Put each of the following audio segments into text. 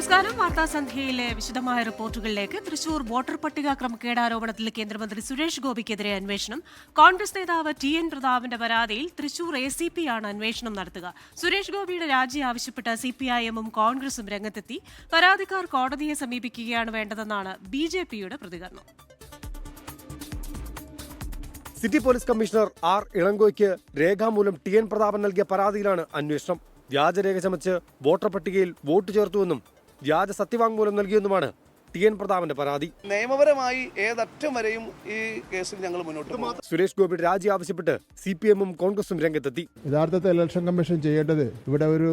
നമസ്കാരം. വാർത്താസന്ധ്യയിലെ വിശദമായ റിപ്പോർട്ടുകളിലേക്ക്. തൃശൂർ വോട്ടർ പട്ടിക ക്രമക്കേട് ആരോപണത്തിൽ കേന്ദ്രമന്ത്രി സുരേഷ് ഗോപിക്കെതിരെ അന്വേഷണം. കോൺഗ്രസ് നേതാവ് TN പ്രതാപന്റെ പരാതിയിൽ തൃശൂർ ACP ആണ് അന്വേഷണം നടത്തുക. സുരേഷ് ഗോപിയുടെ രാജി ആവശ്യപ്പെട്ട് CPIM-ഉം കോൺഗ്രസും രംഗത്തെത്തി. പരാതിക്കാർ കോടതിയെ സമീപിക്കുകയാണ് വേണ്ടതെന്നാണ് BJPയുടെ പ്രതികരണം. City police commissioner R. ഇളങ്കോയ്ക്ക് രേഖാമൂലം TN പ്രതാപൻ നൽകിയ പരാതിയിലാണ് അന്വേഷണം. വ്യാജരേഖ ചമച്ച് വോട്ടർ പട്ടികയിൽ വോട്ട് ചേർത്തുവെന്നും വ്യാജ സത്യവാങ്മൂലം നൽകിയെന്നുമാണ് TN പ്രതാപന്റെ പരാതി. നിയമപരമായി ഏതറ്റം വരെയും ഈ കേസിൽ ഞങ്ങൾ മുന്നോട്ട് പോകും. സുരേഷ് ഗോപിയുടെ രാജി ആവശ്യപ്പെട്ട് CPM-ഉം കോൺഗ്രസും രംഗത്തെത്തി. യഥാർത്ഥത്തിൽ ഇലക്ഷൻ കമ്മീഷൻ ചെയ്യേണ്ടത് ഇവിടെ ഒരു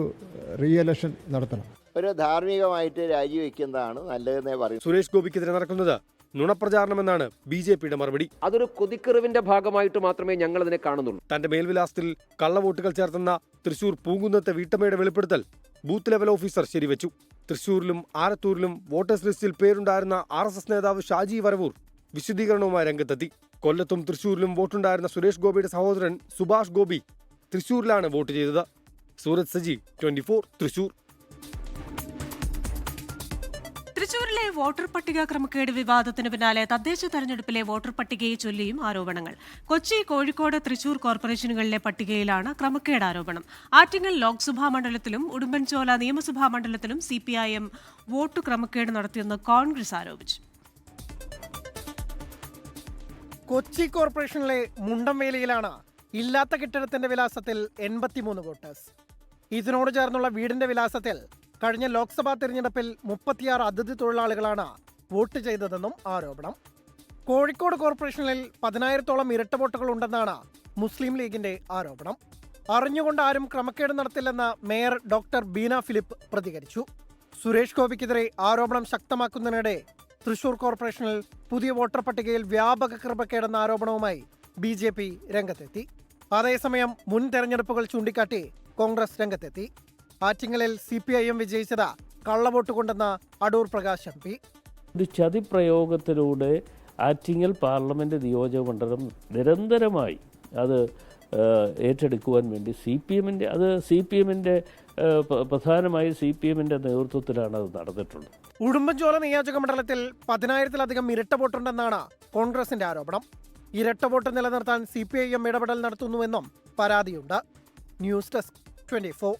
റീഇലക്ഷൻ നടത്തണം. ഒരു ധാർമ്മികമായിട്ട് രാജിവെക്കുന്നതാണ് നല്ലതെന്നേ പറയും. സുരേഷ് ഗോപിക്കെതിരെ നടക്കുന്നത് നുണപ്രചാരണമെന്നാണ് BJPയുടെ മറുപടി. അതൊരു കൊതിക്കെറിവിന്റെ ഭാഗമായിട്ട് മാത്രമേ ഞങ്ങൾ അതിനെ കാണുന്നുള്ളൂ. തന്റെ മേൽവിലാസത്തിൽ കള്ളവോട്ടുകൾ ചേർത്തെന്ന തൃശൂർ പൂങ്കുന്നത്തെ വീട്ടമ്മയുടെ വെളിപ്പെടുത്തൽ ബൂത്ത് ലെവൽ ഓഫീസർ ശരിവെച്ചു. തൃശൂരിലും ആലത്തൂരിലും വോട്ടേഴ്സ് ലിസ്റ്റിൽ പേരുണ്ടായിരുന്ന RSS നേതാവ് ഷാജി വരവൂർ വിശദീകരണവുമായി രംഗത്തെത്തി. കൊല്ലത്തും തൃശൂരിലും വോട്ടുണ്ടായിരുന്ന സുരേഷ് ഗോപിയുടെ സഹോദരൻ സുഭാഷ് ഗോപി തൃശൂരിലാണ് വോട്ട് ചെയ്തത്. സൂരജ് സജി, 24 തൃശൂർ. തൃശൂരിലെ വോട്ടർ പട്ടിക ക്രമക്കേട് വിവാദത്തിന് പിന്നാലെ തദ്ദേശ തെരഞ്ഞെടുപ്പിലെ വോട്ടർ പട്ടികയെ ചൊല്ലിയും ആരോപണങ്ങൾ. കൊച്ചി, കോഴിക്കോട്, തൃശൂർ കോർപ്പറേഷനുകളിലെ പട്ടികയിലാണ് ക്രമക്കേട് ആരോപണം. ആറ്റിങ്ങൽ ലോക്സഭാ മണ്ഡലത്തിലും ഉടുമ്പൻചോല നിയമസഭാ മണ്ഡലത്തിലും CPIM വോട്ട് ക്രമക്കേട് നടത്തിയെന്ന് കോൺഗ്രസ് ആരോപിച്ചു. കൊച്ചി കോർപ്പറേഷനിലെ മുണ്ടംവേലിയിലാണ് ഇല്ലാത്ത കെട്ടിടത്തിന്റെ വിലാസത്തിൽ 83 വോട്ടേഴ്സ്. ഇതിനോട് ചേർന്നുള്ള വീടിന്റെ വിലാസത്തിൽ കഴിഞ്ഞ ലോക്സഭാ തെരഞ്ഞെടുപ്പിൽ 36 അതിഥി തൊഴിലാളികളാണ് വോട്ട് ചെയ്തതെന്നും ആരോപണം. കോഴിക്കോട് കോർപ്പറേഷനിൽ 10,000-ഓളം ഇരട്ട വോട്ടുകൾ ഉണ്ടെന്നാണ് മുസ്ലിം ലീഗിന്റെ ആരോപണം. അറിഞ്ഞുകൊണ്ട് ആരും ക്രമക്കേട് നടത്തില്ലെന്ന് മേയർ ഡോക്ടർ ബീന ഫിലിപ്പ് പ്രതികരിച്ചു. സുരേഷ് ഗോപിക്കെതിരെ ആരോപണം ശക്തമാക്കുന്നതിനിടെ തൃശൂർ കോർപ്പറേഷനിൽ പുതിയ വോട്ടർ പട്ടികയിൽ വ്യാപക ക്രമക്കേടെന്ന ആരോപണവുമായി BJP രംഗത്തെത്തി. അതേസമയം മുൻ തെരഞ്ഞെടുപ്പുകൾ ചൂണ്ടിക്കാട്ടി കോൺഗ്രസ് രംഗത്തെത്തി. ആറ്റിങ്ങലിൽ CPIM വിജയിച്ചത് കള്ളവോട്ട് കൊണ്ടെന്ന് അടൂർ പ്രകാശ് MP. ഒരു ചതിപ്രയോഗത്തിലൂടെ ആറ്റിങ്ങൽ പാർലമെന്റ് നിയോജക മണ്ഡലം നിരന്തരമായി അത് ഏറ്റെടുക്കുവാൻ വേണ്ടി CPM-ന്റെ പ്രധാനമായി CPM-ന്റെ നേതൃത്വത്തിലാണ് അത് നടന്നിട്ടുള്ളത്. ഉടുമ്പൻചോല നിയോജക മണ്ഡലത്തിൽ 10,000-ലധികം ഇരട്ട വോട്ടുണ്ടെന്നാണ് കോൺഗ്രസിന്റെ ആരോപണം. ഇരട്ട വോട്ട് നിലനിർത്താൻ CPIM ഇടപെടൽ നടത്തുന്നുവെന്നും പരാതിയുണ്ട്. News desk 24.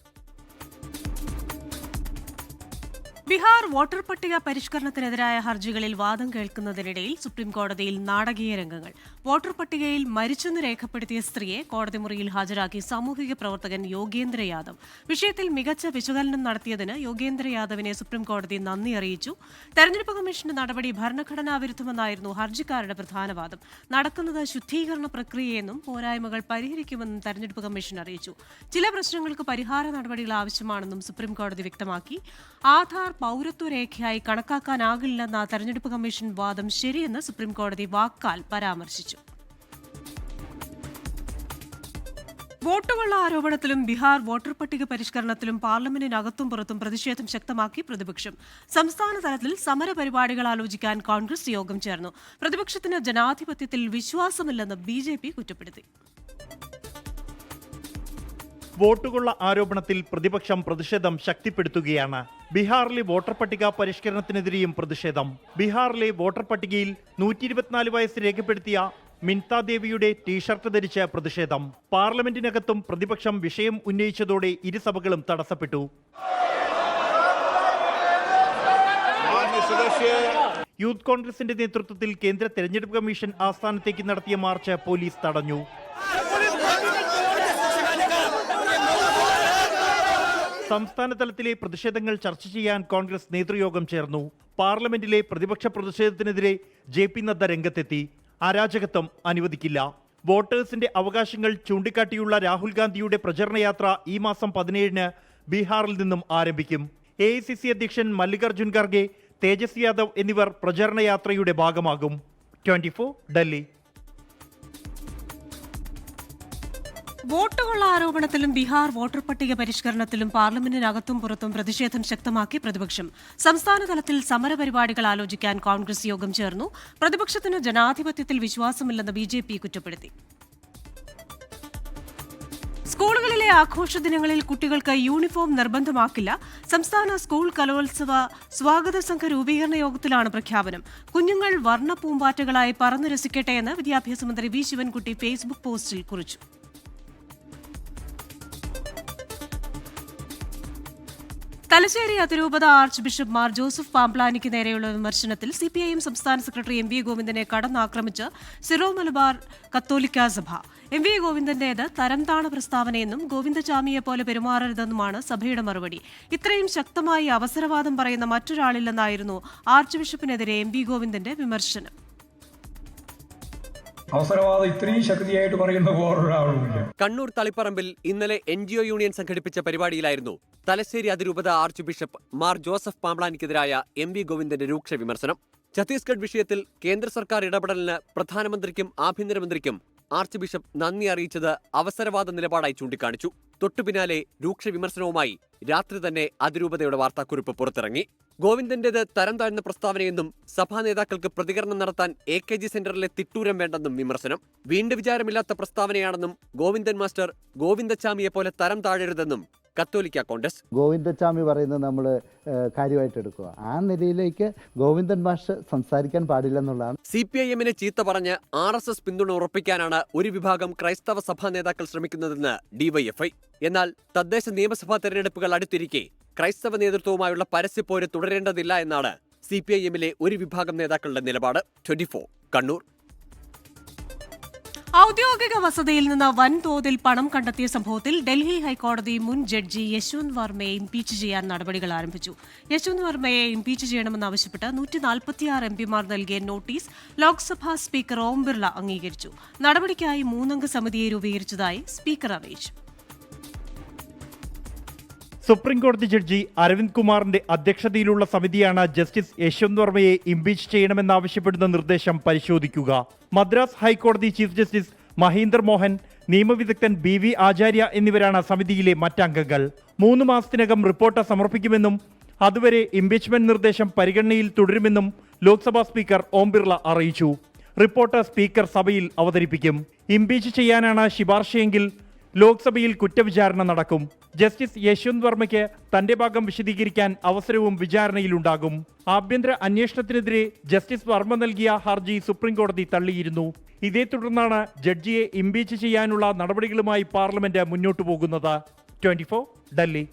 ബീഹാർ വോട്ടർ പട്ടിക പരിഷ്കരണത്തിനെതിരായ ഹർജികളിൽ വാദം കേൾക്കുന്നതിനിടയിൽ സുപ്രീംകോടതിയിൽ നാടകീയ രംഗങ്ങൾ. വോട്ടർ പട്ടികയിൽ മരിച്ചെന്ന് രേഖപ്പെടുത്തിയ സ്ത്രീയെ കോടതി മുറിയിൽ ഹാജരാക്കി സാമൂഹിക പ്രവർത്തകൻ യോഗേന്ദ്ര യാദവ്. വിഷയത്തിൽ മികച്ച വിശകലനം നടത്തിയതിന് യോഗേന്ദ്ര യാദവിനെ സുപ്രീംകോടതി നന്ദി അറിയിച്ചു. തെരഞ്ഞെടുപ്പ് കമ്മീഷന്റെ നടപടി ഭരണഘടനാ വിരുദ്ധമെന്നായിരുന്നു ഹർജിക്കാരുടെ പ്രധാന വാദം. നടക്കുന്നത് ശുദ്ധീകരണ പ്രക്രിയയെന്നും പോരായ്മകൾ പരിഹരിക്കുമെന്നും തെരഞ്ഞെടുപ്പ് കമ്മീഷൻ അറിയിച്ചു. ചില പ്രശ്നങ്ങൾക്ക് പരിഹാര നടപടികൾ ആവശ്യമാണെന്നും സുപ്രീംകോടതി വ്യക്തമാക്കി. ആധാർ പൗരത്വ രേഖയായി കണക്കാക്കാനാകില്ലെന്ന തെരഞ്ഞെടുപ്പ് കമ്മീഷൻ വാദം ശരിയെന്ന് സുപ്രീംകോടതി വാക്കാൽ പരാമർശിച്ചു. വോട്ടുകൊള്ള ആരോപണത്തിലും ബീഹാർ വോട്ടർ പട്ടിക പരിഷ്കരണത്തിലും പാർലമെന്റിനകത്തും പുറത്തും പ്രതിഷേധം ശക്തമാക്കി പ്രതിപക്ഷം. സംസ്ഥാന തലത്തിൽ സമരപരിപാടികൾ ആലോചിക്കാൻ കോൺഗ്രസ് യോഗം ചേർന്നു. പ്രതിപക്ഷത്തിന് ജനാധിപത്യത്തിൽ വിശ്വാസമില്ലെന്ന് BJP കുറ്റപ്പെടുത്തി. വോട്ടുകൊള്ള ആരോപണത്തിൽ പ്രതിപക്ഷം പ്രതിഷേധം ശക്തിപ്പെടുത്തുകയാണ്. ബീഹാറിലെ വോട്ടർ പട്ടിക പരിഷ്കരണത്തിനെതിരെയും പ്രതിഷേധം. ബീഹാറിലെ വോട്ടർ പട്ടികയിൽ 124 വയസ്സ് രേഖപ്പെടുത്തിയ മിൻത ദേവിയുടെ ടീഷർട്ട് ധരിച്ച് പ്രതിഷേധം. പാർലമെന്റിനകത്തും പ്രതിപക്ഷം വിഷയം ഉന്നയിച്ചതോടെ ഇരുസഭകളും തടസ്സപ്പെട്ടു. യൂത്ത് കോൺഗ്രസിന്റെ നേതൃത്വത്തിൽ കേന്ദ്ര തെരഞ്ഞെടുപ്പ് കമ്മീഷൻ ആസ്ഥാനത്തേക്ക് നടത്തിയ മാർച്ച് പോലീസ് തടഞ്ഞു. സംസ്ഥാന തലത്തിലെ പ്രതിഷേധങ്ങൾ ചർച്ച ചെയ്യാൻ കോൺഗ്രസ് നേതൃയോഗം ചേർന്നു. പാർലമെന്റിലെ പ്രതിപക്ഷ പ്രതിഷേധത്തിനെതിരെ JP നദ്ദ രംഗത്തെത്തി. അരാജകത്വം അനുവദിക്കില്ല. വോട്ടേഴ്സിന്റെ അവകാശങ്ങൾ ചൂണ്ടിക്കാട്ടിയുള്ള രാഹുൽ ഗാന്ധിയുടെ പ്രചരണയാത്ര ഈ മാസം 17-ന് ബീഹാറിൽ നിന്നും ആരംഭിക്കും. AICC അധ്യക്ഷൻ മല്ലികാർജുൻ ഖർഗെ, തേജസ്വി യാദവ് എന്നിവർ പ്രചരണയാത്രയുടെ ഭാഗമാകും. 24 ഡൽഹി. വോട്ടുകൊള്ള ആരോപണത്തിലും ബീഹാർ വോട്ടർ പട്ടിക പരിഷ്കരണത്തിലും പാർലമെന്റിനകത്തും പുറത്തും പ്രതിഷേധം ശക്തമാക്കി പ്രതിപക്ഷം. സംസ്ഥാന തലത്തിൽ സമരപരിപാടികൾ ആലോചിക്കാൻ കോൺഗ്രസ് യോഗം ചേർന്നു. പ്രതിപക്ഷത്തിന് ജനാധിപത്യത്തിൽ വിശ്വാസമില്ലെന്ന് BJP കുറ്റപ്പെടുത്തി. സ്കൂളുകളിലെ ആഘോഷ ദിനങ്ങളിൽ കുട്ടികൾക്ക് യൂണിഫോം നിർബന്ധമാക്കില്ല. സംസ്ഥാന സ്കൂൾ കലോത്സവ സ്വാഗത സംഘ രൂപീകരണ യോഗത്തിലാണ് പ്രഖ്യാപനം. കുഞ്ഞുങ്ങൾ വർണ്ണ പൂമ്പാറ്റകളായി പറന്നു രസിക്കട്ടെ എന്ന് വിദ്യാഭ്യാസ മന്ത്രി വി ശിവൻകുട്ടി ഫേസ്ബുക്ക് പോസ്റ്റിൽ കുറിച്ചു. തലശ്ശേരി അതിരൂപത ആർച്ച് ബിഷപ്പ് മാർ ജോസഫ് പാംപ്ലാനിക്ക് നേരെയുള്ള വിമർശനത്തിൽ സിപിഐഎം സംസ്ഥാന സെക്രട്ടറി എം വി ഗോവിന്ദനെ കടന്നാക്രമിച്ച് സിറോ മലബാർ കത്തോലിക്ക സഭ. എം വി ഗോവിന്ദന്റേത് തരംതാണ പ്രസ്താവനയെന്നും ഗോവിന്ദചാമിയെപ്പോലെ പെരുമാറരുതെന്നുമാണ് സഭയുടെ മറുപടി. ഇത്രയും ശക്തമായി അവസരവാദം പറയുന്ന മറ്റൊരാളില്ലെന്നായിരുന്നു ആർച്ച് ബിഷപ്പിനെതിരെ എം വി ഗോവിന്ദന്റെ വിമർശനം. അവസരവാദം ഇത്രയും ശക്തിയായിട്ട് പറയുന്ന വേറൊരാളുമില്ല. കണ്ണൂർ തളിപ്പറമ്പിൽ ഇന്നലെ NGO യൂണിയൻ സംഘടിപ്പിച്ച പരിപാടിയിലായിരുന്നു തലശ്ശേരി അതിരൂപത ആർച്ച് ബിഷപ്പ് മാർ ജോസഫ് പാംപ്ലാനിക്കെതിരായ എം വി ഗോവിന്ദന്റെ രൂക്ഷ വിമർശനം. ഛത്തീസ്ഗഡ് വിഷയത്തിൽ കേന്ദ്ര സർക്കാർ ഇടപെടലിന് പ്രധാനമന്ത്രിക്കും ആഭ്യന്തരമന്ത്രിക്കും ആർച്ച് ബിഷപ്പ് നന്ദി അറിയിച്ചത് അവസരവാദ നിലപാടായി ചൂണ്ടിക്കാണിച്ചു. തൊട്ടുപിന്നാലെ രൂക്ഷ വിമർശനവുമായി രാത്രി തന്നെ അതിരൂപതയുടെ വാർത്താക്കുറിപ്പ് പുറത്തിറങ്ങി. ഗോവിന്ദന്റേത് തരം താഴ്ന്ന പ്രസ്താവനയെന്നും സഭാ നേതാക്കൾക്ക് പ്രതികരണം നടത്താൻ AKG സെന്ററിലെ തിട്ടൂരം വേണ്ടെന്നും വിമർശനം. വീണ്ടും വിചാരമില്ലാത്ത പ്രസ്താവനയാണെന്നും ഗോവിന്ദൻ മാസ്റ്റർ ഗോവിന്ദചാമിയെപ്പോലെ തരം താഴരുതെന്നും കത്തോലിക്ക കോൺഗ്രസ്. ഗോവിന്ദചാമി പറയുന്നത് നമ്മൾ കാര്യമായിട്ട് എടുക്കുക. ആ നിലയിലേക്ക് ഗോവിന്ദൻ മാസ്റ്റർ സംസാരിക്കാൻ പാടില്ലെന്നുള്ളതാണ്. CPIM-നെ ചീത്ത പറഞ്ഞ് RSS പിന്തുണ ഉറപ്പിക്കാനാണ് ഒരു വിഭാഗം ക്രൈസ്തവ സഭാ നേതാക്കൾ ശ്രമിക്കുന്നതെന്ന് DYFI. എന്നാൽ തദ്ദേശ നിയമസഭാ തെരഞ്ഞെടുപ്പുകൾ അടുത്തിരിക്കെ ക്രൈസ്തവ നേതൃത്വവുമായുള്ള പരസ്യപ്പോര് തുടരേണ്ടതില്ല എന്നാണ് CPIM-ലെ ഒരു വിഭാഗം നേതാക്കളുടെ നിലപാട്. 24 കണ്ണൂർ. ഔദ്യോഗിക വസതിയിൽ നിന്ന് വൻതോതിൽ പണം കണ്ടെത്തിയ സംഭവത്തിൽ ഡൽഹി ഹൈക്കോടതി മുൻ ജഡ്ജി യശ്വന്ത് വർമ്മയെ ഇംപീച്ച് ചെയ്യാൻ നടപടികൾ ആരംഭിച്ചു. യശ്വന്ത് വർമ്മയെ ഇംപീച്ച് ചെയ്യണമെന്നാവശ്യപ്പെട്ട് 146 MPമാർ നൽകിയ നോട്ടീസ് ലോക്സഭാ സ്പീക്കർ ഓം ബിർള അംഗീകരിച്ചു. നടപടിക്കായി 3-അംഗ സമിതിയെ രൂപീകരിച്ചതായി സ്പീക്കർ അറിയിച്ചു. സുപ്രീംകോടതി ജഡ്ജി അരവിന്ദ് കുമാറിന്റെ അധ്യക്ഷതയിലുള്ള സമിതിയാണ് ജസ്റ്റിസ് യശ്വന്ത് വർമ്മയെ ഇംപീച്ച് ചെയ്യണമെന്നാവശ്യപ്പെടുന്ന നിർദ്ദേശം പരിശോധിക്കുക. മദ്രാസ് ഹൈക്കോടതി ചീഫ് ജസ്റ്റിസ് മഹീന്ദർ മോഹൻ, നിയമവിദഗ്ധൻ BV ആചാര്യ എന്നിവരാണ് സമിതിയിലെ മറ്റംഗങ്ങൾ. 3 മാസത്തിനകം റിപ്പോർട്ട് സമർപ്പിക്കുമെന്നും അതുവരെ ഇംപീച്ച്മെന്റ് നിർദ്ദേശം പരിഗണനയിൽ തുടരുമെന്നും ലോക്സഭാ സ്പീക്കർ ഓം ബിർള അറിയിച്ചു. റിപ്പോർട്ട് സ്പീക്കർ സഭയിൽ അവതരിപ്പിക്കും. ഇംപീച്ച് ചെയ്യാനാണ് ശുപാർശയെങ്കിൽ ലോക്സഭയിൽ കുറ്റവിചാരണ നടക്കും. ജസ്റ്റിസ് യശ്വന്ത് വർമ്മയ്ക്ക് തന്റെ ഭാഗം വിശദീകരിക്കാൻ അവസരവും വിചാരണയിലുണ്ടാകും. ആഭ്യന്തര അന്വേഷണത്തിനെതിരെ ജസ്റ്റിസ് വർമ്മ നൽകിയ ഹർജി സുപ്രീംകോടതി തള്ളിയിരുന്നു. ഇതേ തുടർന്നാണ് ജഡ്ജിയെ ഇംപീച്ച് ചെയ്യാനുള്ള നടപടികളുമായി പാർലമെന്റ് മുന്നോട്ടു പോകുന്നത്. 24 ഡൽഹി.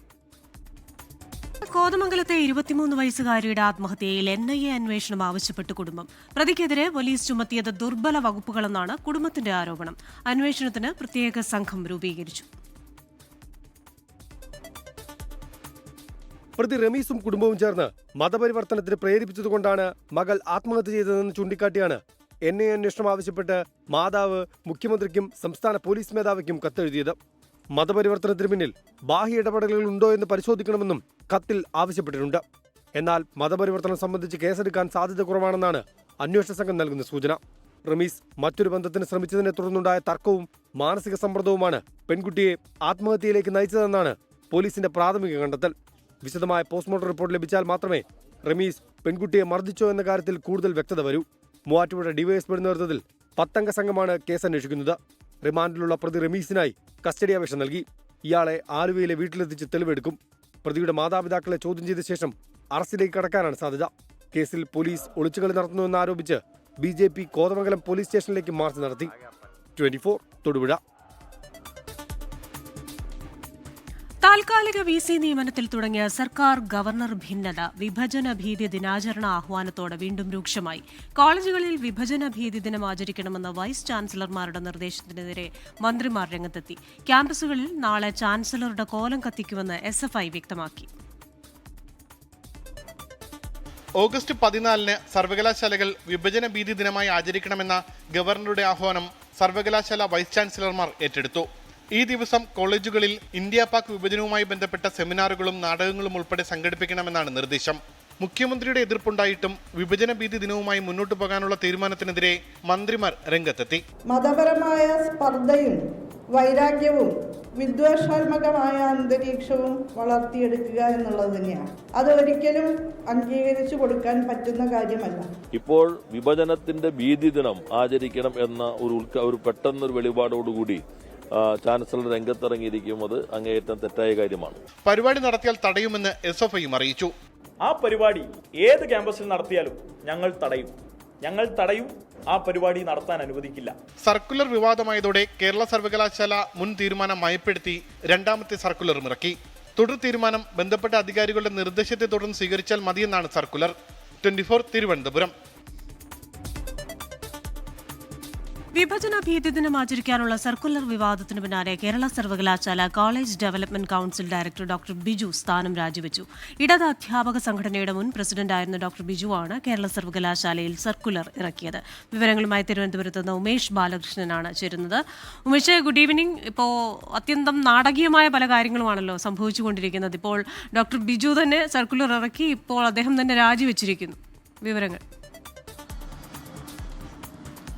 കോതമംഗലത്തെ 23 വയസ്സുകാരിയുടെ ആത്മഹത്യയിൽ NIA അന്വേഷണം ആവശ്യപ്പെട്ട് കുടുംബം. പ്രതിക്കെതിരെ പോലീസ് ചുമത്തിയത് ദുർബല വകുപ്പുകളെന്നാണ് കുടുംബത്തിന്റെ ആരോപണം. അന്വേഷണത്തിന് പ്രത്യേക സംഘം രൂപീകരിച്ചു. പ്രതി റമീസും കുടുംബവും ചേർന്ന് മതപരിവർത്തനത്തിന് പ്രേരിപ്പിച്ചതുകൊണ്ടാണ് മകൾ ആത്മഹത്യ ചെയ്തതെന്ന് ചൂണ്ടിക്കാട്ടിയാണ് NIA അന്വേഷണം ആവശ്യപ്പെട്ട് മാതാവ് മുഖ്യമന്ത്രിക്കും സംസ്ഥാന പോലീസ് മേധാവിക്കും കത്തെഴുതിയത്. മതപരിവർത്തനത്തിന് പിന്നിൽ ബാഹ്യ ഇടപെടലുകൾ ഉണ്ടോ എന്ന് പരിശോധിക്കണമെന്നും കത്തിൽ ആവശ്യപ്പെട്ടിട്ടുണ്ട്. എന്നാൽ മതപരിവർത്തനം സംബന്ധിച്ച് കേസെടുക്കാൻ സാധ്യത കുറവാണെന്നാണ് അന്വേഷണ സംഘം നൽകുന്ന സൂചന. റമീസ് മറ്റൊരു ബന്ധത്തിന് ശ്രമിച്ചതിനെ തുടർന്നുണ്ടായ തർക്കവും മാനസിക സമ്മർദ്ദവുമാണ് പെൺകുട്ടിയെ ആത്മഹത്യയിലേക്ക് നയിച്ചതെന്നാണ് പോലീസിന്റെ പ്രാഥമിക കണ്ടെത്തൽ. വിശദമായ പോസ്റ്റ്മോർട്ടം റിപ്പോർട്ട് ലഭിച്ചാൽ മാത്രമേ റമീസ് പെൺകുട്ടിയെ മർദ്ദിച്ചോ എന്ന കാര്യത്തിൽ കൂടുതൽ വ്യക്തത വരൂ. മൂവാറ്റുപുഴ ഡിവൈഎസ്പിയുടെ നേതൃത്വത്തിൽ 10-അംഗ സംഘമാണ് കേസ് അന്വേഷിക്കുന്നത്. റിമാൻഡിലുള്ള പ്രതി റമീസിനായി കസ്റ്റഡി അപേക്ഷ നൽകി. ഇയാളെ ആലുവയിലെ വീട്ടിലെത്തിച്ച് തെളിവെടുക്കും. പ്രതിയുടെ മാതാപിതാക്കളെ ചോദ്യം ചെയ്ത ശേഷം അറസ്റ്റിലേക്ക് കടക്കാനാണ് സാധ്യത. കേസിൽ പോലീസ് ഒളിച്ചുകളി നടത്തുന്നുവെന്നാരോപിച്ച് BJP കോതമംഗലം പോലീസ് സ്റ്റേഷനിലേക്ക് മാർച്ച് നടത്തി. 24 തൊടുപുഴ. താൽക്കാലിക VC നിയമനത്തിൽ തുടങ്ങിയ സർക്കാർ ഗവർണർ ഭിന്നത വിഭജന ഭീതി ദിനാചരണ ആഹ്വാനത്തോടെ വീണ്ടും രൂക്ഷമായി. കോളേജുകളിൽ വിഭജന ഭീതി ദിനം ആചരിക്കണമെന്ന വൈസ് ചാൻസലർമാരുടെ നിർദ്ദേശത്തിനെതിരെ മന്ത്രിമാർ രംഗത്തെത്തി. ക്യാമ്പസുകളിൽ നാളെ ചാൻസലറുടെ കോലം കത്തിക്കുമെന്ന് SFI വ്യക്തമാക്കി. ഓഗസ്റ്റ് 14-ന് സർവകലാശാലകൾ വിഭജന ഭീതി ദിനമായി ആചരിക്കണമെന്ന ഗവർണറുടെ ആഹ്വാനം സർവകലാശാല വൈസ് ചാൻസലർമാർ ഏറ്റെടുത്തു. ഈ ദിവസം കോളേജുകളിൽ ഇന്ത്യ പാക് വിഭജനവുമായി ബന്ധപ്പെട്ട സെമിനാറുകളും നാടകങ്ങളും ഉൾപ്പെടെ സംഘടിപ്പിക്കണമെന്നാണ് നിർദ്ദേശം. മുഖ്യമന്ത്രിയുടെ എതിർപ്പുണ്ടായിട്ടും വിഭജന ഭീതി ദിനവുമായി മുന്നോട്ടു പോകാനുള്ള തീരുമാനത്തിനെതിരെ മന്ത്രിമാർ രംഗത്തെത്തി. മതപരമായ സ്പർദ്ധയും വൈരാഗ്യവും വിദ്വേഷാത്മകമായ അന്തരീക്ഷവും വളർത്തിയെടുക്കുക എന്നുള്ളത് തന്നെയാണ്. അത് ഒരിക്കലും അംഗീകരിച്ചു കൊടുക്കാൻ പറ്റുന്ന കാര്യമല്ല. ഇപ്പോൾ വിഭജനത്തിന്റെ ഭീതി ദിനം ആചരിക്കണം എന്ന ഒരു പെട്ടെന്നൊരു വെളിപാടോടുകൂടി ചാൻസലർ രംഗത്തിറങ്ങിയിരിക്കുന്നത് അങ്ങേയറ്റം തെറ്റായ കാര്യമാണ്. പരിപാടി നടത്തിയാൽ തടയുമെന്ന് SFIയും അറിയിച്ചു. ആ പരിപാടി ഏത് ക്യാമ്പസിൽ നടത്തിയാലും ഞങ്ങൾ തടയും. ആ പരിപാടി നടത്താൻ അനുവദിക്കില്ല. സർക്കുലർ വിവാദമായതോടെ കേരള സർവകലാശാല മുൻ തീരുമാനം മയപ്പെടുത്തി രണ്ടാമത്തെ സർക്കുലറും ഇറക്കി. തുടർ തീരുമാനം ബന്ധപ്പെട്ട അധികാരികളുടെ നിർദ്ദേശത്തെ തുടർന്ന് സ്വീകരിച്ചാൽ മതിയെന്നാണ് സർക്കുലർ. 24 തിരുവനന്തപുരം. വിഭജന ഭീതി ദിനം ആചരിക്കാനുള്ള സർക്കുലർ വിവാദത്തിന് പിന്നാലെ കേരള സർവകലാശാല college development council director doctor Biju സ്ഥാനം രാജിവെച്ചു. ഇടത് അധ്യാപക സംഘടനയുടെ മുൻ പ്രസിഡന്റായിരുന്ന ഡോക്ടർ ബിജുവാണ് കേരള സർവകലാശാലയിൽ സർക്കുലർ ഇറക്കിയത്. വിവരങ്ങളുമായി തിരുവനന്തപുരത്ത് നിന്ന് ഉമേഷ് ബാലകൃഷ്ണനാണ് ചേരുന്നത്. Umesh, good evening. ഇപ്പോൾ അത്യന്തം നാടകീയമായ പല കാര്യങ്ങളുമാണല്ലോ സംഭവിച്ചുകൊണ്ടിരിക്കുന്നത്. ഇപ്പോൾ ഡോക്ടർ ബിജു തന്നെ സർക്കുലർ ഇറക്കി, ഇപ്പോൾ അദ്ദേഹം തന്നെ രാജിവെച്ചിരിക്കുന്നു. വിവരങ്ങൾ.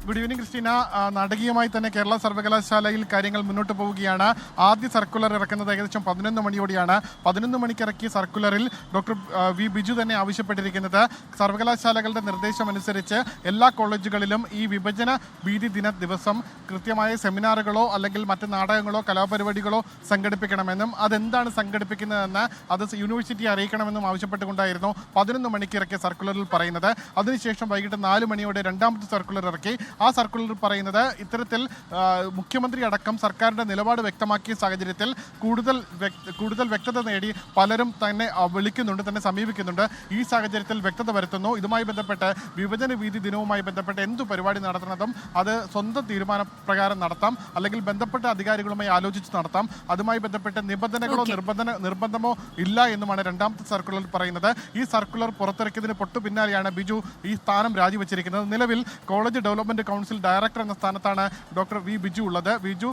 Good evening Christina. നാടകീയമായി തന്നെ കേരള സർവകലാശാലയിൽ കാര്യങ്ങൾ മുന്നോട്ട് പോവുകയാണ്. ആദ്യ സർക്കുലർ ഇറക്കുന്നത് ഏകദേശം 11 മണിയോടെയാണ്. 11 മണിക്ക് ഇറക്കിയ സർക്കുലറിൽ ഡോക്ടർ വി ബിജു തന്നെ ആവശ്യപ്പെട്ടിരിക്കുന്നത് സർവകലാശാലകളുടെ നിർദ്ദേശമനുസരിച്ച് എല്ലാ കോളേജുകളിലും ഈ വിഭജന ഭീതി ദിന ദിവസം കൃത്യമായ സെമിനാറുകളോ അല്ലെങ്കിൽ മറ്റ് നാടകങ്ങളോ കലാപരിപാടികളോ സംഘടിപ്പിക്കണമെന്നും അതെന്താണ് സംഘടിപ്പിക്കുന്നതെന്ന് അത് യൂണിവേഴ്സിറ്റിയെ അറിയിക്കണമെന്നും ആവശ്യപ്പെട്ടുകൊണ്ടായിരുന്നു 11 മണിക്ക് ഇറക്കിയ സർക്കുലറിൽ പറയുന്നത്. അതിനുശേഷം വൈകിട്ട് 4 മണിയോടെ രണ്ടാമത്തെ സർക്കുലർ ഇറക്കി. ആ സർക്കുലർ പറയുന്നത് ഇത്തരത്തിൽ മുഖ്യമന്ത്രി അടക്കം സർക്കാരിന്റെ നിലപാട് വ്യക്തമാക്കിയ സാഹചര്യത്തിൽ കൂടുതൽ വ്യക്തത നേടി പലരും തന്നെ വിളിക്കുന്നുണ്ട്, തന്നെ സമീപിക്കുന്നുണ്ട്. ഈ സാഹചര്യത്തിൽ വ്യക്തത വരുത്തുന്നു. ഇതുമായി ബന്ധപ്പെട്ട് വിഭജന ഭീതി ദിനവുമായി ബന്ധപ്പെട്ട് എന്തു പരിപാടി നടത്തുന്നതും അത് സ്വന്തം തീരുമാനപ്രകാരം നടത്താം, അല്ലെങ്കിൽ ബന്ധപ്പെട്ട അധികാരികളുമായി ആലോചിച്ച് നടത്താം. അതുമായി ബന്ധപ്പെട്ട് നിബന്ധനകളോ നിർബന്ധമോ ഇല്ല എന്നുമാണ് രണ്ടാമത്തെ സർക്കുലറിൽ പറയുന്നത്. ഈ സർക്കുലർ പുറത്തിറക്കിയതിന് തൊട്ടു പിന്നാലെയാണ് ബിജു ഈ സ്ഥാനം രാജിവെച്ചിരിക്കുന്നത്. നിലവിൽ കോളേജ് ഡെവലപ്മെന്റ് കൗൺസിൽ ഡയറക്ടർ എന്ന സ്ഥാനത്താണ് ഡോക്ടർ വി ബിജു ഉള്ളത്. ബിജു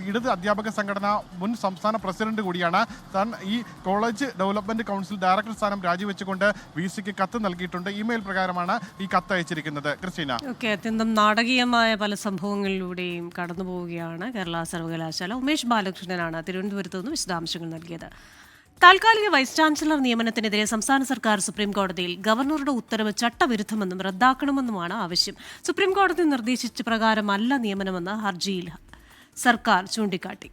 ഇടത് അധ്യാപക സംഘടന മുൻ സംസ്ഥാന പ്രസിഡന്റ് കൂടിയാണ്. താൻ ഈ കോളേജ് ഡെവലപ്മെന്റ് കൗൺസിൽ ഡയറക്ടർ സ്ഥാനം രാജിവെച്ചുകൊണ്ട് VC-ക്ക് കത്ത് നൽകിയിട്ടുണ്ട്. ഇമെയിൽ പ്രകാരമാണ് ഈ കത്ത് അയച്ചിരിക്കുന്നത്. ക്രിസ്റ്റീന, അത്യന്തം നാടകീയമായ പല സംഭവങ്ങളിലൂടെയും കടന്നു പോവുകയാണ് കേരള സർവകലാശാല. ഉമേഷ് ബാലകൃഷ്ണനാണ് തിരുവനന്തപുരത്ത് നിന്ന് വിശദാംശങ്ങൾ നൽകിയത്. താൽക്കാലിക വൈസ് ചാൻസലർ നിയമനത്തിനെതിരെ സംസ്ഥാന സർക്കാർ സുപ്രീംകോടതിയിൽ ഗവർണറുടെ ഉത്തരവ് ചട്ടവിരുദ്ധമെന്നും റദ്ദാക്കണമെന്നുമാണ് ആവശ്യം. സുപ്രീംകോടതി നിർദ്ദേശിച്ച പ്രകാരമല്ല നിയമനമെന്ന് ഹർജിയിൽ സർക്കാർ ചൂണ്ടിക്കാട്ടി.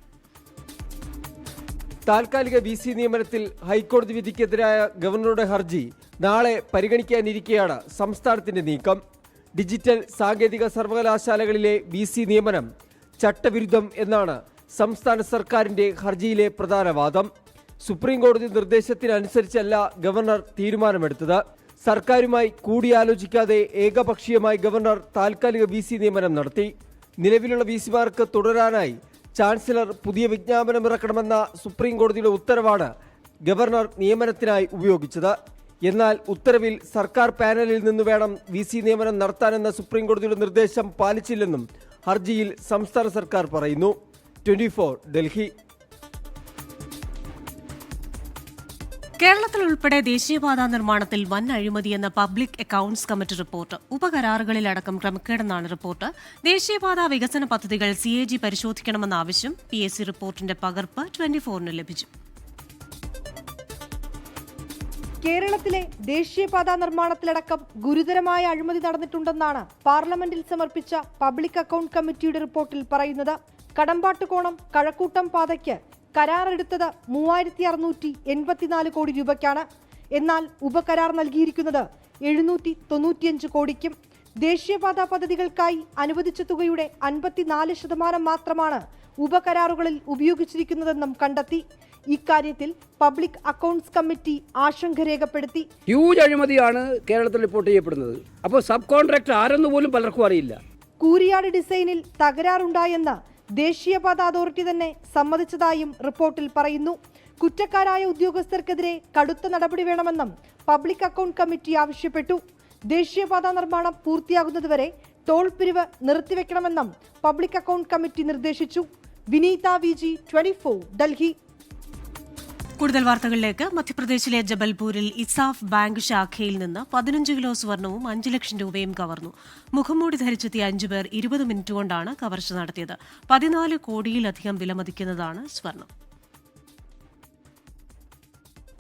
താൽക്കാലിക VC നിയമനത്തിൽ ഹൈക്കോടതി വിധിക്കെതിരായ ഗവർണറുടെ ഹർജി നാളെ പരിഗണിക്കാനിരിക്കെയാണ് സംസ്ഥാനത്തിന്റെ നീക്കം. ഡിജിറ്റൽ സാങ്കേതിക സർവകലാശാലകളിലെ VC നിയമനം ചട്ടവിരുദ്ധം എന്നാണ് സംസ്ഥാന സർക്കാരിന്റെ ഹർജിയിലെ പ്രധാന വാദം. സുപ്രീം കോടതി നിർദ്ദേശത്തിനനുസരിച്ചല്ല ഗവർണർ തീരുമാനമെടുത്തത്. സർക്കാരുമായി കൂടിയാലോചിക്കാതെ ഏകപക്ഷീയമായി ഗവർണർ താൽക്കാലിക VC നിയമനം നടത്തി. നിലവിലുള്ള VC-മാർക്ക് തുടരാനായി ചാൻസലർ പുതിയ വിജ്ഞാപനം ഇറക്കണമെന്ന സുപ്രീം കോടതിയുടെ ഉത്തരവാണ് ഗവർണർ നിയമനത്തിനായി ഉപയോഗിച്ചത്. എന്നാൽ ഉത്തരവിൽ സർക്കാർ പാനലിൽ നിന്ന് വേണം VC നിയമനം നടത്താനെന്ന സുപ്രീം കോടതിയുടെ നിർദ്ദേശം പാലിച്ചില്ലെന്നും ഹർജിയിൽ സംസ്ഥാന സർക്കാർ പറയുന്നു. 24 ഡൽഹി. കേരളത്തിൽ ഉൾപ്പെടെ ദേശീയപാതാ നിർമ്മാണത്തിൽ വൻ അഴിമതിയെന്ന പബ്ലിക് അക്കൌണ്ട്സ് കമ്മിറ്റി റിപ്പോർട്ട്. ഉപകരാറുകളിലടക്കം ക്രമക്കേടെന്നാണ് റിപ്പോർട്ട്. ദേശീയപാതാ വികസന പദ്ധതികൾ CAG പരിശോധിക്കണമെന്ന ആവശ്യം PSC റിപ്പോർട്ടിന്റെ പകർപ്പ് 24-ന് ലഭിച്ചു. കേരളത്തിലെ ദേശീയപാതാ നിർമ്മാണത്തിലടക്കം ഗുരുതരമായ അഴിമതി നടന്നിട്ടുണ്ടെന്നാണ് പാർലമെന്റിൽ സമർപ്പിച്ച പബ്ലിക് അക്കൌണ്ട് കമ്മിറ്റിയുടെ റിപ്പോർട്ടിൽ പറയുന്നത്. കടമ്പാട്ടുകോണം കഴക്കൂട്ടം പാതയ്ക്ക് കരാറെടുത്തത് 3684 കോടി രൂപയ്ക്കാണ്. എന്നാൽ ഉപകരാർ നൽകിയിരിക്കുന്നത് 795 കോടിക്കും. ദേശീയപാതാ പദ്ധതികൾക്കായി അനുവദിച്ച തുകയുടെ 54% മാത്രമാണ് ഉപകരാറുകളിൽ ഉപയോഗിച്ചിരിക്കുന്നതെന്നും കണ്ടെത്തി. ഇക്കാര്യത്തിൽ പബ്ലിക് അക്കൌണ്ട്സ് കമ്മിറ്റി ആശങ്ക രേഖപ്പെടുത്തി. ഹ്യൂജ് അഴിമതിയാണ് കേരളത്തിൽ റിപ്പോർട്ട് ചെയ്യപ്പെടുന്നത്. അപ്പോൾ സബ് കോൺട്രാക്ടർ ആരെന്ന് പോലും പലർക്കും അറിയില്ല. കൂരിയാട് ഡിസൈനിൽ തകരാറുണ്ടായെന്ന് ദേശീയപാത അതോറിറ്റി തന്നെ സമ്മതിച്ചതായും റിപ്പോർട്ടിൽ പറയുന്നു. കുറ്റക്കാരായ ഉദ്യോഗസ്ഥർക്കെതിരെ കടുത്ത നടപടി വേണമെന്നും പബ്ലിക് അക്കൌണ്ട് കമ്മിറ്റി ആവശ്യപ്പെട്ടു. ദേശീയപാത നിർമ്മാണം പൂർത്തിയാകുന്നതുവരെ ടോൾ പിരിവ് നിർത്തിവെക്കണമെന്നും പബ്ലിക് അക്കൌണ്ട് കമ്മിറ്റി നിർദ്ദേശിച്ചു. വിനീത VG 24 ഡൽഹി. കൂടുതൽ വാർത്തകളിലേക്ക്. മധ്യപ്രദേശിലെ ജബൽപൂരിൽ ഇസാഫ് ബാങ്ക് ശാഖയിൽ നിന്ന് 15 കിലോ സ്വർണവും 5 ലക്ഷം രൂപയും കവർന്നു. മുഖംമൂടി ധരിച്ചെത്തിയ 5 പേർ 20 മിനിറ്റ് കൊണ്ടാണ് കവർച്ച നടത്തിയത്. 14 കോടിയിലധികം വിലമതിക്കുന്നതാണ് സ്വർണം.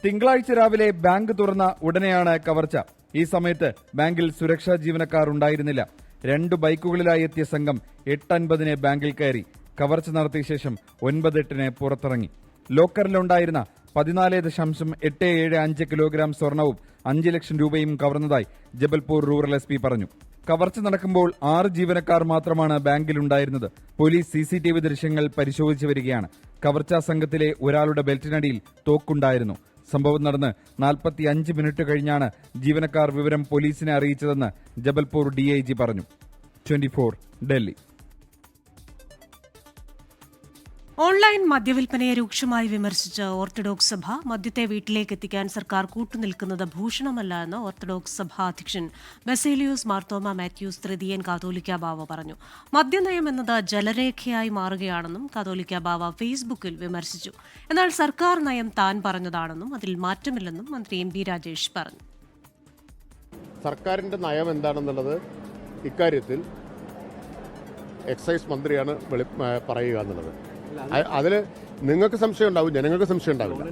തിങ്കളാഴ്ച രാവിലെ ബാങ്ക് തുറന്ന ഉടനെയാണ് കവർച്ച. ഈ സമയത്ത് ബാങ്കിൽ സുരക്ഷാ ജീവനക്കാർ ഉണ്ടായിരുന്നില്ല. 2 ബൈക്കുകളിലായി എത്തിയ സംഘം 8:50-ന് ബാങ്കിൽ കയറി. കവർച്ച നടത്തിയ ശേഷം 9:08 പുറത്തിറങ്ങി. ലോക്കറിലുണ്ടായിരുന്ന 14.875 കിലോഗ്രാം സ്വർണവും 5 ലക്ഷം രൂപയും കവർന്നതായി ജബൽപൂർ റൂറൽ SP പറഞ്ഞു. കവർച്ച നടക്കുമ്പോൾ 6 ജീവനക്കാർ മാത്രമാണ് ബാങ്കിലുണ്ടായിരുന്നത്. പോലീസ് CCTV ദൃശ്യങ്ങൾ പരിശോധിച്ചു വരികയാണ്. കവർച്ചാ സംഘത്തിലെ ഒരാളുടെ ബെൽറ്റിനടിയിൽ തോക്കുണ്ടായിരുന്നു. സംഭവം നടന്ന് 45 മിനിറ്റ് കഴിഞ്ഞാണ് ജീവനക്കാർ വിവരം പോലീസിനെ അറിയിച്ചതെന്ന് ജബൽപൂർ DIG പറഞ്ഞു. 24 ഡൽഹി. ഓൺലൈൻ മദ്യവിൽപ്പനയെ രൂക്ഷമായി വിമർശിച്ച ഓർത്തഡോക്സ് സഭ മദ്യത്തെ വീട്ടിലേക്ക് എത്തിക്കാൻ സർക്കാർ കൂട്ടുനിൽക്കുന്നത് ഭൂഷണമല്ല എന്ന് ഓർത്തഡോക്സ് സഭാ അധ്യക്ഷൻ ബസേലിയോസ് മാർത്തോമ മാത്യൂസ് തൃതീയൻ കാതോലിക്ക ബാവ പറഞ്ഞു. മദ്യനയം എന്നത് ജലരേഖയായി മാറുകയാണെന്നും കാതോലിക്ക ബാവ ഫേസ്ബുക്കിൽ വിമർശിച്ചു. എന്നാൽ സർക്കാർ നയം താൻ പറഞ്ഞതാണെന്നും അതിൽ മാറ്റമില്ലെന്നും മന്ത്രി MP രാജേഷ് പറഞ്ഞു. സർക്കാരിന്റെ നയം എന്താണെന്നുള്ളത് ഇക്കാര്യത്തിൽ എക്സൈസ് മന്ത്രിയാണ് പറയുക എന്നുള്ളത്. അതിൽ നിങ്ങൾക്ക് സംശയം ഉണ്ടാവും, ജനങ്ങൾക്ക് സംശയം ഉണ്ടാവില്ല.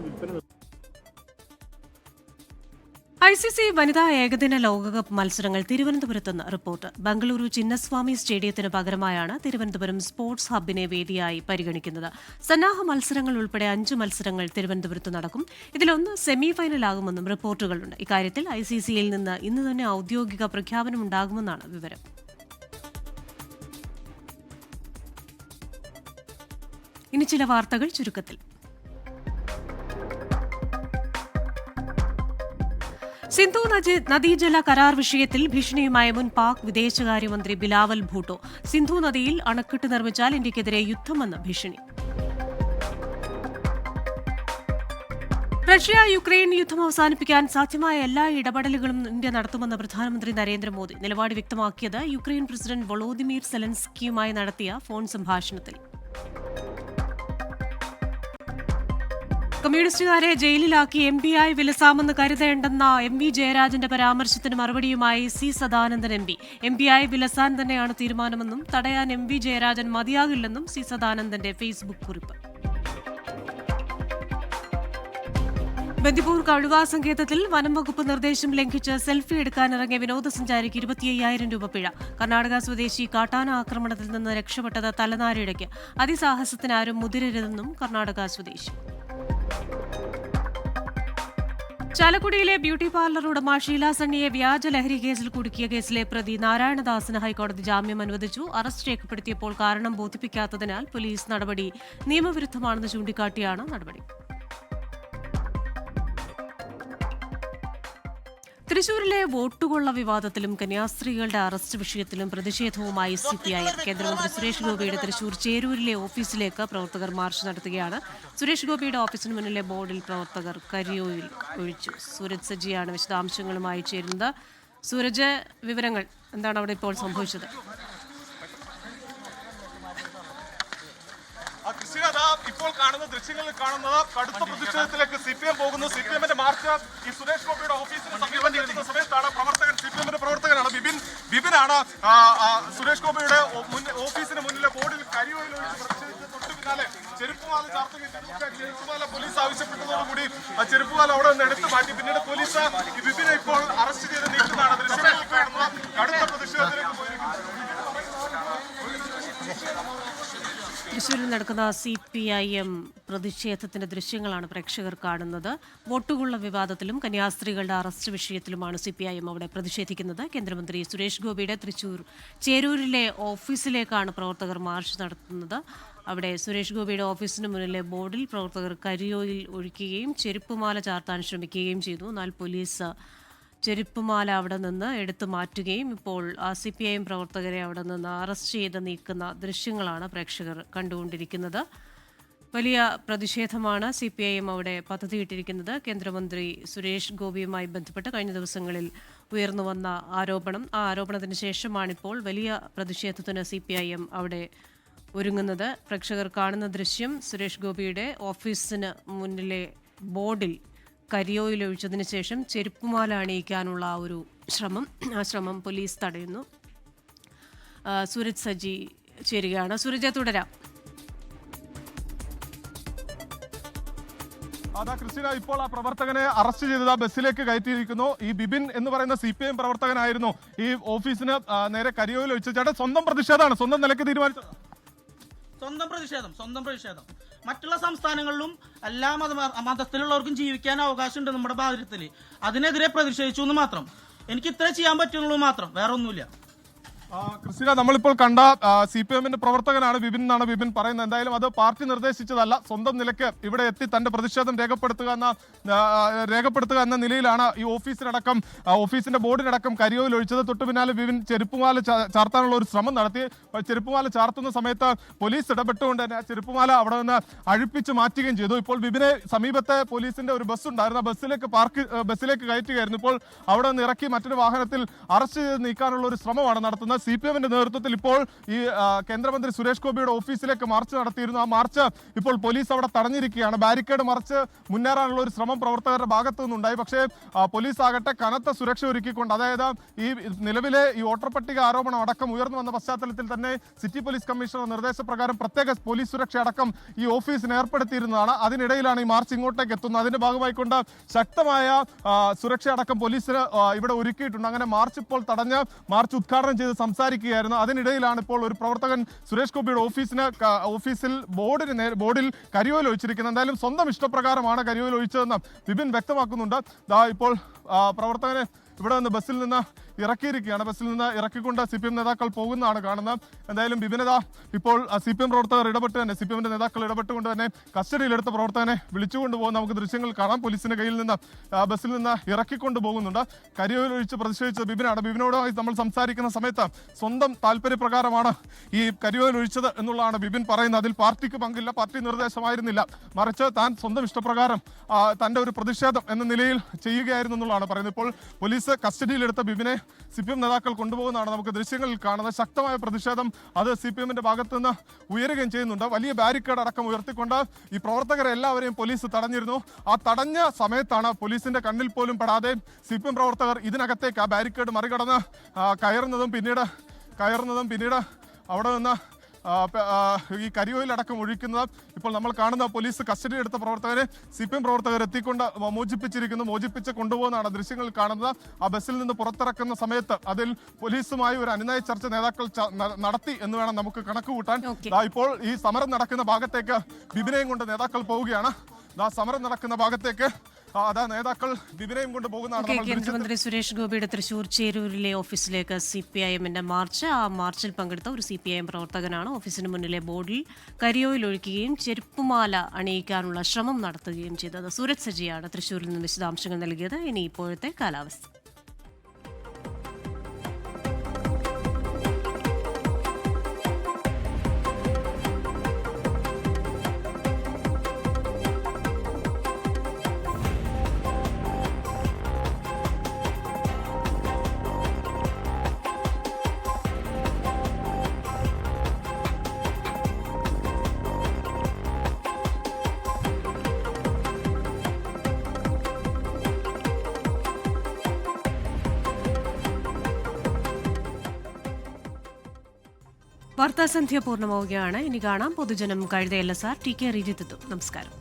ICC വനിതാ ഏകദിന ലോകകപ്പ് മത്സരങ്ങൾ തിരുവനന്തപുരത്തെന്ന് റിപ്പോർട്ട്. ബംഗളൂരു ചിന്നസ്വാമി സ്റ്റേഡിയത്തിന് പകരമായാണ് തിരുവനന്തപുരം സ്പോർട്സ് ഹബ്ബിനെ വേദിയായി പരിഗണിക്കുന്നത്. സന്നാഹ മത്സരങ്ങൾ ഉൾപ്പെടെ 5 മത്സരങ്ങൾ തിരുവനന്തപുരത്ത് നടക്കും. ഇതിലൊന്ന് സെമി ഫൈനലാകുമെന്നും റിപ്പോർട്ടുകളുണ്ട്. ഇക്കാര്യത്തിൽ ICCയിൽ നിന്ന് ഇന്ന് തന്നെ ഔദ്യോഗിക പ്രഖ്യാപനമുണ്ടാകുമെന്നാണ് വിവരം. ഇനി ചില വാർത്തകൾ ചുരുക്കത്തിൽ. സിന്ധു നദീജല കരാർ വിഷയത്തിൽ ഭീഷണിയുമായ മുൻ പാക് വിദേശകാര്യമന്ത്രി ബിലാവൽ ഭൂട്ടോ. സിന്ധു നദിയിൽ അണക്കെട്ട് നിർമ്മിച്ചാൽ ഇന്ത്യക്കെതിരെ യുദ്ധമെന്ന് ഭീഷണി. റഷ്യ യുക്രൈൻ യുദ്ധം അവസാനിപ്പിക്കാൻ സാധ്യമായ എല്ലാ ഇടപെടലുകളും ഇന്ത്യ നടത്തുമെന്ന് പ്രധാനമന്ത്രി നരേന്ദ്രമോദി നിലപാട് വ്യക്തമാക്കിയത് യുക്രൈൻ പ്രസിഡന്റ് വൊളോദിമീർ സെലൻസ്കിയുമായി നടത്തിയ ഫോൺ സംഭാഷണത്തിൽ. കമ്മ്യൂണിസ്റ്റുകാരെ ജയിലിലാക്കി MP-ആയി വിലസാമെന്ന് കരുതേണ്ടെന്ന MV ജയരാജന്റെ പരാമർശത്തിന് മറുപടിയുമായി C സദാനന്ദൻ MP-ആയി വിലസാൻ തന്നെയാണ് തീരുമാനമെന്നും തടയാൻ MV ജയരാജൻ മതിയാകില്ലെന്നും C സദാനന്ദന്റെ ഫേസ്ബുക്ക് കുറിപ്പ്. ബന്ദിപ്പൂർ കഴുവാ സങ്കേതത്തിൽ വനം വകുപ്പ് നിർദ്ദേശം ലംഘിച്ച് സെൽഫി എടുക്കാനിറങ്ങിയ വിനോദസഞ്ചാരിക്ക് 25,000 രൂപ പിഴ. കർണാടക സ്വദേശി കാട്ടാന ആക്രമണത്തിൽ നിന്ന് രക്ഷപ്പെട്ടത് തലനാരിഴയ്ക്ക്. അതിസാഹസത്തിനാരും മുതിരരുതെന്നും കർണാടക സ്വദേശി. ചാലക്കുടിയിലെ ബ്യൂട്ടി പാർലർ ഉടമ ഷീല സണ്ണിയെ വ്യാജ ലഹരി കേസിൽ കുടുക്കിയ കേസിലെ പ്രതി നാരായണദാസിന് ഹൈക്കോടതി ജാമ്യം അനുവദിച്ചു. അറസ്റ്റ് രേഖപ്പെടുത്തിയപ്പോൾ കാരണം ബോധിപ്പിക്കാത്തതിനാൽ പോലീസ് നടപടി നിയമവിരുദ്ധമാണെന്ന് ചൂണ്ടിക്കാട്ടിയാണ് നടപടി. തൃശൂരിലെ വോട്ടുകൊള്ള വിവാദത്തിലും കന്യാസ്ത്രീകളുടെ അറസ്റ്റ് വിഷയത്തിലും പ്രതിഷേധവുമായി CPI. കേന്ദ്രമന്ത്രി സുരേഷ് ഗോപിയുടെ തൃശൂർ ചേരൂരിലെ ഓഫീസിലേക്ക് പ്രവർത്തകർ മാർച്ച് നടത്തുകയാണ്. സുരേഷ് ഗോപിയുടെ ഓഫീസിന് മുന്നിലെ ബോർഡിൽ പ്രവർത്തകർ കരിയോയിൽ ഒഴിച്ചു. സൂരജ് സജിയാണ് വിശദാംശങ്ങളുമായി ചേരുന്നത്. സൂരജ്, വിവരങ്ങൾ എന്താണ് അവിടെ ഇപ്പോൾ സംഭവിച്ചത്? ഇപ്പോൾ കാണുന്ന ദൃശ്യങ്ങളിൽ കാണുന്നത് കടുത്ത പ്രതിഷേധത്തിലേക്ക് CPM പോകുന്നു. CPM-ന്റെ മാർച്ച് ഈ സുരേഷ് ഗോപിയുടെ ഓഫീസിന് സമീപം സമയത്താണ്. പ്രവർത്തകൻ CPM-ന്റെ പ്രവർത്തകനാണ് ബിബിനാണ് സുരേഷ് ഗോപിയുടെ ഓഫീസിന് മുന്നിലെ ബോർഡിൽ കരിയോയിൽ ഒഴിച്ച് പ്രതിഷേധിച്ച് തൊട്ടു പിന്നാലെ ചെരുപ്പുമാല ചാർത്തുകയും ചെരുപ്പുമാല പോലീസ് ആവശ്യപ്പെട്ടതോടുകൂടി ചെരുപ്പുമാല അവിടെ നിന്ന് എടുത്തു മാറ്റി. പിന്നീട് പോലീസ് ഈ ബിബിനെ ഇപ്പോൾ അറസ്റ്റ് ചെയ്ത് നീക്കുന്നതാണ് ദൃശ്യങ്ങളിൽ കാണുന്നത്. കടുത്ത പ്രതിഷേധത്തിലേക്ക് പോയിരിക്കുന്നു. തൃശ്ശൂരിൽ നടക്കുന്ന CPIM പ്രതിഷേധത്തിന്റെ ദൃശ്യങ്ങളാണ് പ്രേക്ഷകർ കാണുന്നത്. വോട്ടുകൊള്ള വിവാദത്തിലും കന്യാസ്ത്രീകളുടെ അറസ്റ്റ് വിഷയത്തിലുമാണ് CPIM അവിടെ പ്രതിഷേധിക്കുന്നത്. കേന്ദ്രമന്ത്രി സുരേഷ് ഗോപിയുടെ തൃശൂർ ചേരൂരിലെ ഓഫീസിലേക്കാണ് പ്രവർത്തകർ മാർച്ച് നടത്തുന്നത്. അവിടെ സുരേഷ് ഗോപിയുടെ ഓഫീസിന് മുന്നിലെ ബോർഡിൽ പ്രവർത്തകർ കരിയോയിൽ ഒഴിക്കുകയും ചെരുപ്പുമാല ചാർത്താൻ ശ്രമിക്കുകയും ചെയ്തു. എന്നാൽ പോലീസ് ചെരുപ്പുമാല അവിടെ നിന്ന് എടുത്തു മാറ്റുകയും ഇപ്പോൾ CPIM പ്രവർത്തകരെ അവിടെ നിന്ന് അറസ്റ്റ് ചെയ്ത് നീക്കുന്ന ദൃശ്യങ്ങളാണ് പ്രേക്ഷകർ കണ്ടുകൊണ്ടിരിക്കുന്നത്. വലിയ പ്രതിഷേധമാണ് CPIM അവിടെ പദ്ധതിയിട്ടിരിക്കുന്നത്. കേന്ദ്രമന്ത്രി സുരേഷ് ഗോപിയുമായി ബന്ധപ്പെട്ട് കഴിഞ്ഞ ദിവസങ്ങളിൽ ഉയർന്നു വന്ന ആരോപണം, ആ ആരോപണത്തിന് ശേഷമാണിപ്പോൾ വലിയ പ്രതിഷേധത്തിന് CPIM അവിടെ ഒരുങ്ങുന്നത്. പ്രേക്ഷകർ കാണുന്ന ദൃശ്യം സുരേഷ് ഗോപിയുടെ ഓഫീസിന് മുന്നിലെ ബോർഡിൽ കരിയോയിൽ ഒഴിച്ചതിന് ശേഷം ചെരുപ്പുമാല അണിയിക്കാനുള്ള ഒരു ശ്രമം പോലീസ് തടയുന്നു. സൂരജ് സജി ചേരുകയാണ്. സൂരജ്, തുടരാം. ക്രിസ്റ്റീന, ഇപ്പോൾ ആ പ്രവർത്തകനെ അറസ്റ്റ് ചെയ്തത് ബസ്സിലേക്ക് കയറ്റിയിരിക്കുന്നു. ഈ ബിബിൻ എന്ന് പറയുന്ന CPIM പ്രവർത്തകനായിരുന്നു ഈ ഓഫീസിന് നേരെ കരിയോയിൽ ഒഴിച്ചത്. ചേട്ടാ, സ്വന്തം പ്രതിഷേധമാണ്, സ്വന്തം നിലയ്ക്ക് തീരുമാനിച്ചത്? സ്വന്തം പ്രതിഷേധം. മറ്റുള്ള സംസ്ഥാനങ്ങളിലും എല്ലാ മതത്തിലുള്ളവർക്കും ജീവിക്കാൻ അവകാശമുണ്ട് നമ്മുടെ ഭാരതത്തിൽ. അതിനെതിരെ പ്രതിഷേധിച്ചു എന്ന് മാത്രം. എനിക്ക് ഇത്രേ ചെയ്യാൻ പറ്റുള്ളൂ മാത്രം, വേറെ ഒന്നുമില്ല. ക്രിസ്റ്റിന, നമ്മളിപ്പോൾ കണ്ട CPM-ന്റെ പ്രവർത്തകനാണ് വിപിൻ എന്നാണ് വിപിൻ പറയുന്നത്. എന്തായാലും അത് പാർട്ടി നിർദ്ദേശിച്ചതല്ല, സ്വന്തം നിലയ്ക്ക് ഇവിടെ എത്തി തന്റെ പ്രതിഷേധം രേഖപ്പെടുത്തുക എന്ന നിലയിലാണ് ഈ ഓഫീസിന്റെ ബോർഡിനടക്കം കരിയോയിൽ ഒഴിച്ചത്. തൊട്ടു പിന്നാലെ വിപിൻ ചെരുപ്പുമാല ചാർത്താനുള്ള ഒരു ശ്രമം നടത്തി. ചെരുപ്പുമാല ചാർത്തുന്ന സമയത്ത് പോലീസ് ഇടപെട്ടുകൊണ്ട് തന്നെ ചെരുപ്പുമാല അവിടെ നിന്ന് അഴിപ്പിച്ച് മാറ്റുകയും ചെയ്തു. ഇപ്പോൾ വിപിനെ സമീപത്തെ പോലീസിന്റെ ഒരു ബസ് ഉണ്ടായിരുന്നു, ബസ്സിലേക്ക് കയറ്റുകയായിരുന്നു. ഇപ്പോൾ അവിടെ നിന്ന് ഇറക്കി മറ്റൊരു വാഹനത്തിൽ അറസ്റ്റ് ചെയ്ത് നീക്കാനുള്ള ഒരു ശ്രമമാണ് നടത്തുന്നത്. CPM-ന്റെ നേതൃത്വത്തിൽ ഇപ്പോൾ ഈ കേന്ദ്രമന്ത്രി സുരേഷ് ഗോപിയുടെ ഓഫീസിലേക്ക് മാർച്ച് നടത്തിയിരുന്നു. ആ മാർച്ച് ഇപ്പോൾ പോലീസ് അവിടെ തടഞ്ഞിരിക്കുകയാണ്. ബാരിക്കേഡ് മറിച്ച് മുന്നേറാനുള്ള ഒരു ശ്രമം പ്രവർത്തകരുടെ ഭാഗത്തു നിന്നുണ്ടായി. പക്ഷേ പോലീസ് ആകട്ടെ കനത്ത സുരക്ഷ ഒരുക്കിക്കൊണ്ട്, അതായത് ഈ നിലവിലെ ഈ വോട്ടർ പട്ടിക ആരോപണം അടക്കം ഉയർന്നു വന്ന പശ്ചാത്തലത്തിൽ തന്നെ സിറ്റി പോലീസ് കമ്മീഷണർ നിർദ്ദേശപ്രകാരം പ്രത്യേക പോലീസ് സുരക്ഷ അടക്കം ഈ ഓഫീസിന് ഏർപ്പെടുത്തിയിരുന്നതാണ്. അതിനിടയിലാണ് ഈ മാർച്ച് ഇങ്ങോട്ടേക്ക് എത്തുന്നത്. അതിന്റെ ഭാഗമായിക്കൊണ്ട് ശക്തമായ സുരക്ഷ അടക്കം പോലീസിന് ഇവിടെ ഒരുക്കിയിട്ടുണ്ട്. അങ്ങനെ മാർച്ച് ഇപ്പോൾ തടഞ്ഞ് മാർച്ച് ഉദ്ഘാടനം ചെയ്ത് സംസാരിക്കുകയായിരുന്നു. അതിനിടയിലാണ് ഇപ്പോൾ ഒരു പ്രവർത്തകൻ സുരേഷ് ഗോപിയുടെ ഓഫീസിൽ ബോർഡിൽ കരിയോയിൽ ഒഴിച്ചിരിക്കുന്നത്. എന്തായാലും സ്വന്തം ഇഷ്ടപ്രകാരമാണ് കരിയോയിൽ ഒഴിച്ചതെന്ന് വിപിൻ വ്യക്തമാക്കുന്നുണ്ട്. ഇപ്പോൾ പ്രവർത്തകനെ ഇവിടെ നിന്ന് ബസ്സിൽ നിന്ന് ഇറക്കിയിരിക്കുകയാണ്. ബസ്സിൽ നിന്ന് ഇറക്കിക്കൊണ്ട് CPM നേതാക്കൾ പോകുന്നതാണ് കാണുന്നത്. എന്തായാലും വിപിനത ഇപ്പോൾ CPM പ്രവർത്തകർ CPM-ന്റെ നേതാക്കൾ ഇടപെട്ടുകൊണ്ട് തന്നെ കസ്റ്റഡിയിലെടുത്ത പ്രവർത്തകനെ വിളിച്ചുകൊണ്ട് പോകുന്ന നമുക്ക് ദൃശ്യങ്ങൾ കാണാം. പോലീസിന്റെ കയ്യിൽ നിന്ന് ബസ്സിൽ നിന്ന് ഇറക്കിക്കൊണ്ട് പോകുന്നുണ്ട്. കരിയോയിൽ ഒഴിച്ച് പ്രതിഷേധിച്ചത് വിപിനാണ്. വിപിനോടുമായി നമ്മൾ സംസാരിക്കുന്ന സമയത്ത് സ്വന്തം താല്പര്യപ്രകാരമാണ് ഈ കരിയോയിൽ ഒഴിച്ചത് എന്നുള്ളതാണ് വിപിൻ പറയുന്നത്. അതിൽ പാർട്ടിക്ക് പങ്കില്ല, പാർട്ടി നിർദ്ദേശമായിരുന്നില്ല, മറിച്ച് താൻ സ്വന്തം ഇഷ്ടപ്രകാരം തന്റെ ഒരു പ്രതിഷേധം എന്ന നിലയിൽ ചെയ്യുകയായിരുന്നു എന്നുള്ളതാണ് പറയുന്നത്. ഇപ്പോൾ പോലീസ് കസ്റ്റഡിയിലെടുത്ത വിപിനെ CPM നേതാക്കൾ കൊണ്ടുപോകുന്നതാണ് നമുക്ക് ദൃശ്യങ്ങളിൽ കാണുന്നത്. ശക്തമായ പ്രതിഷേധം അത് CPM-ന്റെ ഭാഗത്തു നിന്ന് ഉയരുകയും ചെയ്യുന്നുണ്ട്. വലിയ ബാരിക്കേഡ് അടക്കം ഉയർത്തിക്കൊണ്ട് ഈ പ്രവർത്തകരെ എല്ലാവരെയും പോലീസ് തടഞ്ഞിരുന്നു. ആ തടഞ്ഞ സമയത്താണ് പോലീസിന്റെ കണ്ണിൽ പോലും പെടാതെ CPM പ്രവർത്തകർ ഇതിനകത്തേക്ക് ആ ബാരിക്കേഡ് മറികടന്ന് കയറുന്നതും പിന്നീട് അവിടെ നിന്ന് ഈ കരിയോയിൽ അടക്കം ഒഴിക്കുന്നത്. ഇപ്പോൾ നമ്മൾ കാണുന്ന പോലീസ് കസ്റ്റഡി എടുത്ത പ്രവർത്തകരെ CPM പ്രവർത്തകർ എത്തിക്കൊണ്ട് മോചിപ്പിച്ച് കൊണ്ടുപോകുന്നതാണ് ദൃശ്യങ്ങൾ കാണുന്നത്. ആ ബസ്സിൽ നിന്ന് പുറത്തിറക്കുന്ന സമയത്ത് അതിൽ പോലീസുമായി ഒരു അനുനയ ചർച്ച നേതാക്കൾ നടത്തി എന്ന് വേണം നമുക്ക് കണക്ക് കൂട്ടാൻ. ഇപ്പോൾ ഈ സമരം നടക്കുന്ന ഭാഗത്തേക്ക് വിപിനെയും കൊണ്ട് നേതാക്കൾ പോവുകയാണ്. സമരം നടക്കുന്ന ഭാഗത്തേക്ക് നേതാക്കൾ വിപിനെയും കൊണ്ട് പോകുന്നതാണ്. കേന്ദ്രമന്ത്രി സുരേഷ് ഗോപിയുടെ തൃശൂർ ചേരൂരിലെ ഓഫീസിലേക്ക് CPIM-ന്റെ മാർച്ച്. ആ മാർച്ചിൽ പങ്കെടുത്ത ഒരു CPIM പ്രവർത്തകനാണ് ഓഫീസിന് മുന്നിലെ ബോർഡിൽ കരിയോയിൽ ഒഴിക്കുകയും ചെരുപ്പുമാല അണിയിക്കാനുള്ള ശ്രമം നടത്തുകയും ചെയ്തത്. സൂരജ് സജിയാണ് തൃശൂരിൽ നിന്ന് വിശദാംശങ്ങൾ നൽകിയത്. ഇനി ഇപ്പോഴത്തെ കാലാവസ്ഥ. വാർത്താസന്ധ്യ പൂർണ്ണമാവുകയാണ്. ഇനി കാണാം പൊതുജനം കഴുതയല്ല സാർ. TK റിജിത്ത്. നമസ്കാരം.